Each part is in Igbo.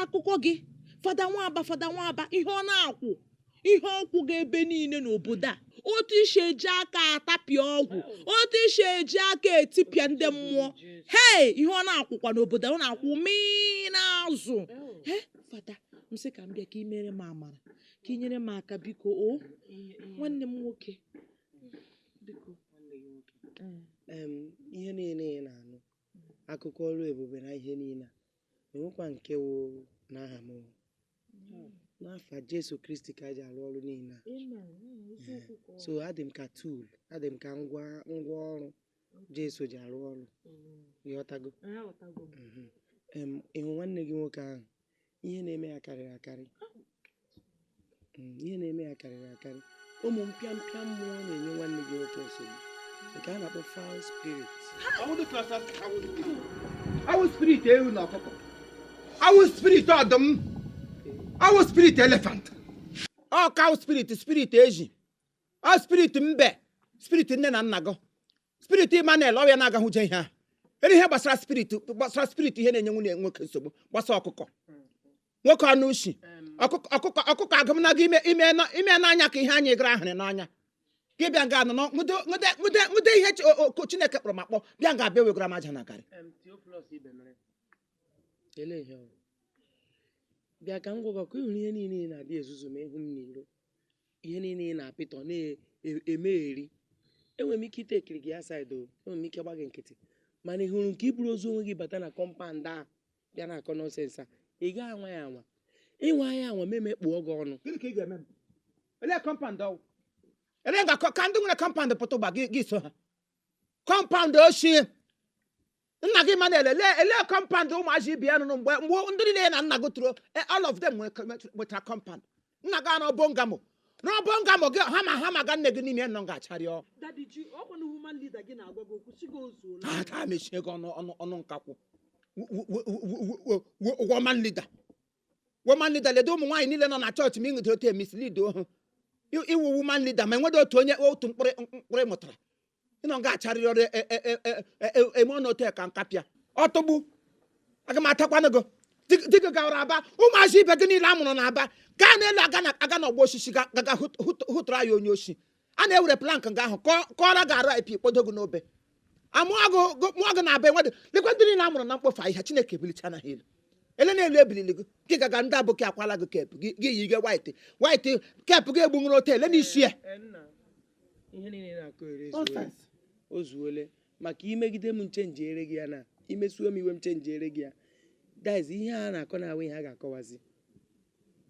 akụkọ gị fada nwaba ihe ọ na-akwụ ihe ọkwụ ga-ebe niile n'obodo a otu isi eji aka atapịa ọgwụ otu isi eji aka etipịa ndị mmụọ hei ihe ọ na-akwụkwa n'obodo ọ na-akwụ n'azụ fada m sị ka m bịa ka ị mere m amara ka ị nyere m aka biko o nwanne m nwoke biko ihe niile ị na-anụ akụkọ ọrụ ebube na ihe niile enwekwa nke wụ n'aha m n'afọ Jesu Kristi ka ji arụ ọrụ niile so adị m ka tool adị m ka ngwa ọrụ Jesu ji arụ ọrụ ịghọtago ịhụ nwanne gị nwoke ahụ ihe na-eme ya karịrị akarị ụmụ mpịampịa mmụọ na-enye nwanne gị nwoke nsogbu nke a na-akpọ foul spirit. Awụ spirit ewu na ọkụkọ, awụ spirit ọdụm, awụ spirit elephant, ọ cow spirit eji, ọ spirit mbe, spirit nne na nna gị, spirit Emmanuel ọ ya na-agahụ je ihe a. Eri ihe gbasara spirit ihe na-enye nwunye nwoke nsogbu gbasa ọkụkọ nwoke ọnụ ushi ọkụkọ agụm na gị ime n'anya ka ihe anyị gara ahụrụ n'anya gị bịa nga anọ nwude ihe Chineke kpọrọ ma kpọ bịa nga abịa wegara m aja na garị bịa ka m gwagwa ka ịhụrụ ihe niile na-adị ezuzu ma ịhụ m n'iro ihe niile na-apịtọ na-emegheri enwere m ike itekiri gị asaịdị enwere m ike gba gị nkịtị mana ị hụrụ nke iburu ozu onwe gị bata na kọmpand a bịa na akọ nọsensị a ị gaghị anwa ya anwa ịnwa ya anwa meme kpuo gị ọnụ gịnị ka ị ga-eme m ele kọmpand ọwụ ele nga ka ndị nwere kọmpand pụta ụgba gị so ha kọmpand ochie nna gị mana ele kọmpand ụmụazị ibi ya nụ mgbe ndị niile na nna gị tụrụ all of them nwetara kọmpand nna gị anọ bongamo gị ha ma ga nne gị n'ime nọ ga-acharịọ aka mechie gị ọnụ nkakwụ woman leader ledo ụmụ nwaanyị niile nọ na chọọchị ma ịṅụdị otu mislead ohu iwu woman leader ma enwedo otu mkpụrụ mụtara ịnọ ga-acharịrị ọrụ eme ọnọtụ ka nkapịa ọtụgbu aga m atakwanụ gị dị gị gawara Aba ụmụazị ibe gị niile a mụrụ na Aba gaa n'elu aga n'ọgba osisi gaga hụtụrụ ya onye oshi a na-ewere plank nga ahụ kọọrọ ga-arụ ipi kpodo gị n'obe mụọ gị na-aba enwedị lekwa ndị niile a mụrụ na mkpofu ahịhịa Chineke ebilicha na ha elu ele na-elu ebilili gị gaga ndị abụkị akwala gị kepụ gị yi gị white kepụ gị egbunwere ote ele n'isi ya ihe niile na-akọ ere o zuole maka imegide m nchenji ere gị ya na imesuo m iwe m chenji ere gị ya daiz ihe a na-akọ na ahụ ihe a ga-akọwazi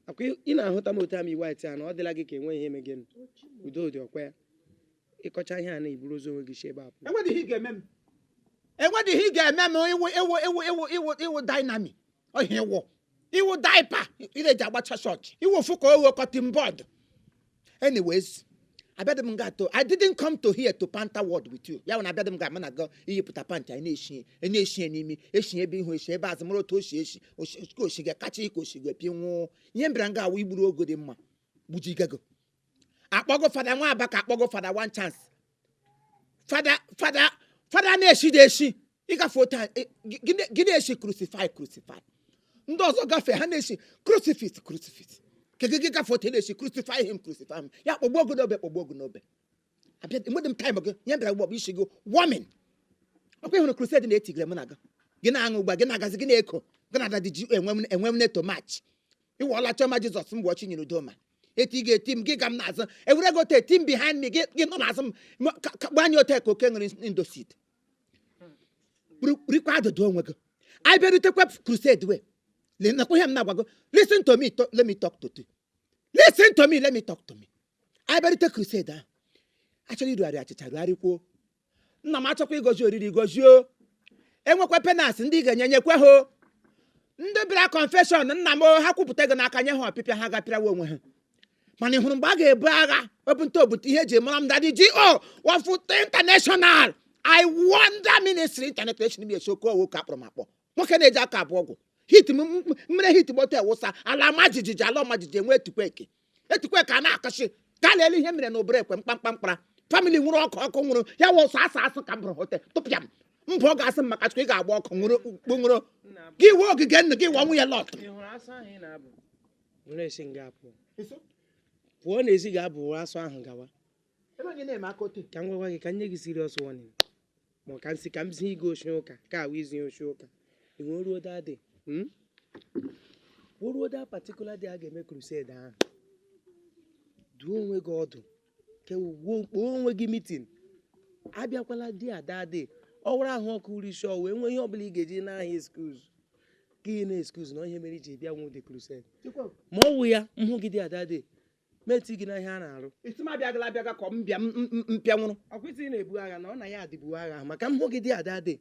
akwa ị na-ahụta m otu ama white a na ọ dịla gị ka enwe ihe megịnụ udo dị ọkwa ya ịkọcha ihe a na iburu ozu onwe gị si ebe apụ enwedịghị ị ga-eme m iwu dynamic ọhịa iwu daipa ireji agbacha chọọchị iwu ofu ka oghe cotton bud anyways abịadị m ga-atụ I didn't come to here to panta word with you ya na abịadị m ga-ama na gị iyipụta panta na-eshie n'imi eshie ebe ihu eshi ebe azụ mụrụ otu ka oshige kacha ike oshige pi nwụọ ihe mbịara nga awụ igburu ogo dị mma gbujigego akpọgo fada nwa Aba ka akpọgo fada one chance fada na-eshi dị eshi ịgafe otu gị na-eshi crucify ndị ọzọ gafee ha na-eshi crucifix ka gị gafe otu na-eshi crucify him ya kpọgbuo ogo n'obe abịa enwedị m taịm gị nye bịara gbọbụ isi gị woman ọkwa ịhụrụ crusade na-etigere m na gị na-aṅụ ugba gị na-agazi gị na-eko gị na-adadị ji enwe m neto match ịwọla chọma Jizọs mgbe ọchị nyere udoma eti ga-eti m gị ga m n'azụ ewere gị ote eti m behind me gị nọ n'azụ m gbanye ote ka oke nwere indosid rikwa adụdụ onwe gị anyị bịarutekwa crusade we nakwa ihe m na-agwa gị listen to me let me talk to you anyị bịarute crusade ahụ achọrọ irugharị achịcha rugharịkwuo nna m achọkwa ịgọzi oriri gọzie enwekwa penas ndị ị ga-enye nyekwe ha ndị bịara confession nna m ha kwupụta gị n'aka nye ha ọpịpịa ha gapịrawa onwe ha mana ị hụrụ mgbe a ga-ebu agha obute ihe eji mara m dadị G.O. Wafute International I wonder ministry international bi eshoko owo ka akpọrọ m akpọ nwoke na-eji aka abụ ọgwụ mmiri hit moto ewụsa ala majijiji ala ọmajiji enwe etukweke a na-akọchi gaa leele ihe mere na obere ekwe mkpamkpamkpara family nwụrụ ọkụ nwụrụ ya wụ ọsọ asụ ka m bụrụ hotel tụpịa m mbụ ọ ga-asị m maka chukwu ị ga-agba ọkụ nwụrụ gị iwe ogige nna gị wa nwunye lọt pụọ n'ezi ga-abụ asụ ahụ gawa ka m gwagwa gị ka nye gị serious warning ma ka m si ịga oshi ụka ka awụ izi oshi ụka enwe ruo dadị ruo da particular day a ga-eme crusade ahụ duo onwe gị ọdụ kpoo onwe gị meeting abịakwala di adadị ọwụrụ ahụ ọkụ uri shọ wee nwee ihe ọbụla ị ga-eji n'ahịa excuse ka ị na-excuse na ihe mere iji bịa nwe the crusade ma ọ wụ ya mhụ gị dị adadị meti gị n'ahịa a na-arụ isi m abịaga ka m bịa mpịa nwụrụ ọkwụsị na-ebu agha na ọ na ya adịbu agha maka mhụ gị dị adadị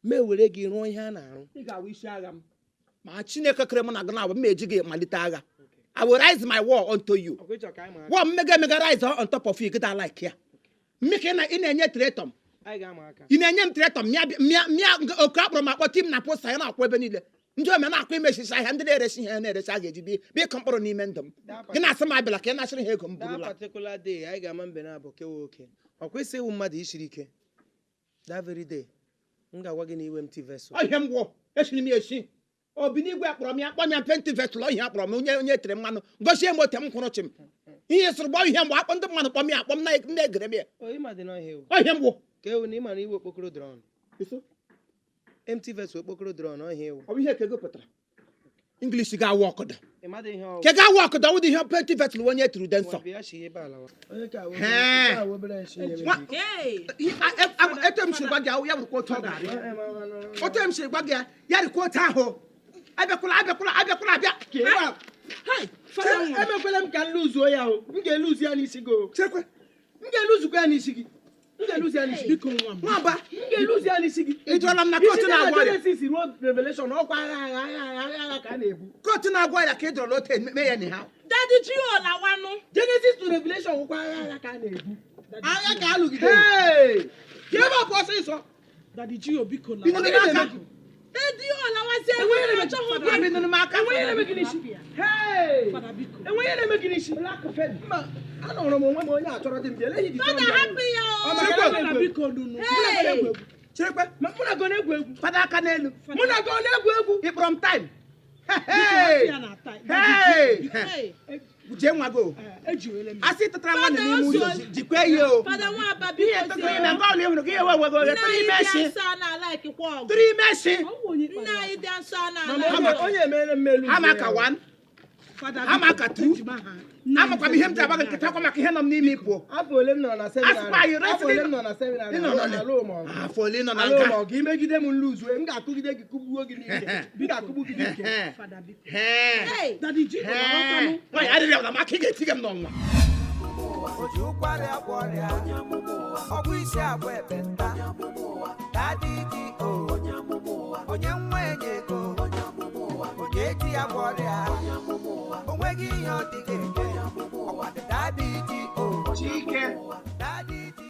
ma ewere gị rụọ ihe a na-arụ ị ga-awụ isi agha m ma Chineke kere m na gị na-abụ m eji gị malite agha I will rise my war unto you war mmega rise on top of you gị da like ya mmeke ị na-enye tretom ị na-enye m tretom mịa oke akpọrọ m akpọ tim na posta ya na-akwụ ebe niile ndị ome na-akwụ imesisi ahịa ndị na-eresi ihe na-eresi a ga-eji bi ịkọ mkpụrụ n'ime ndụ m gị na-asị m abịala ka ị na-achịrị ha ego m burula particular day anyị ga-ama mbe na abụ kewa oke ọ kwesịghị ịwụ mmadụ isiri ike that very day m ga-agwa gị na iwe m Therefor ọhịa m gwọ esiri m esi obi n'igwe akpọrọ m ya akpọ m ya mpe Therefor ọhịa akpọrọ m onye tere mmanụ gosie m ote m kwụrụ chi m ihe sịrị gba ihe mgbe akpọ ndị mmadụ kpọ m ya akpọ m na-egere m ya ọhịa m gwọ ka ewu na ịma na iwe okpokoro drọn Therefor okpokoro drọn ọhịa ewu ọ bụ ihe ka ego pụtara English ga-awụ ọkụda ka ga-awụ ọkụda wụdị ihe Therefor onye tụrụ dị nsọ etu m siri gwa gị ya bụrụkwa otu ọ ga-arị otu m siri gwa gị ya rịkwa otu ahụ abịakwala abịa emekwela m ka m luzuo ya o m ga-eluzu ya n'isi gị o m ga-eluzukwa ya n'isi gị biko nwamba m ga-eluzu ya n'isi gị ịjụọla m na kootu na-agwa ya Genesis ruo Revelation ọkwa agha ka a na-ebu kootu na-agwa ya ka ị jụrụ n'ote me ya na ha Daddy Gio lawanụ Genesis to Revelation ọkwa agha ka a na-ebu agha ka alụgide ka ebe ọ bụ ọsịsọ Daddy Gio biko Bido n'aka. Daddy Gio lawazie enweghị Bido na-eme gị n'isi enweghị na-eme gị n'isi mba anọrọ m onwe m onye achọrọ dị m bịa eleghị Fada hapụ ya o Fada biko nunu cherekwe mụ na gị na-egwu egwu fada aka n'elu mụ na gị na-egwu egwu ịkpọrọ m time jee nwa go asị tụtara nwanne n'ime ụzọ jikwa ihe o Fada Nwaba ihe tụtara ime nke ọlụ ịhụrụ gị ewe wego oghe tụrụ ime eshi nna anyị dị nsọ na-ala onye emeere mmelu ama ka 1 ama ka 2 amakwa m ihe m ji agba gị nkịta kwa maka ihe nọ m n'ime ịpụ afọ ole m nọ na seminarị afọ ole m nọ na seminarị afọ ole nọ na alụ nka ma ọ ga-imegide m nluzu m ga-akụgide gị kụgbuo gị n'ike m ga-akụgbu gị n'ike Daddy Gio lawanụ nwaanyị adịrị ọbụla maka ị ga-etinye m n'ọnwa oji ụkwara akwa ọrịa ọgwụ isi agwa ekpenta Daddy Gio onye nwa enye ego onye eji agwa ọrịa onweghị ihe ọ dị ga-eme ọkwa Daddy Gio Chike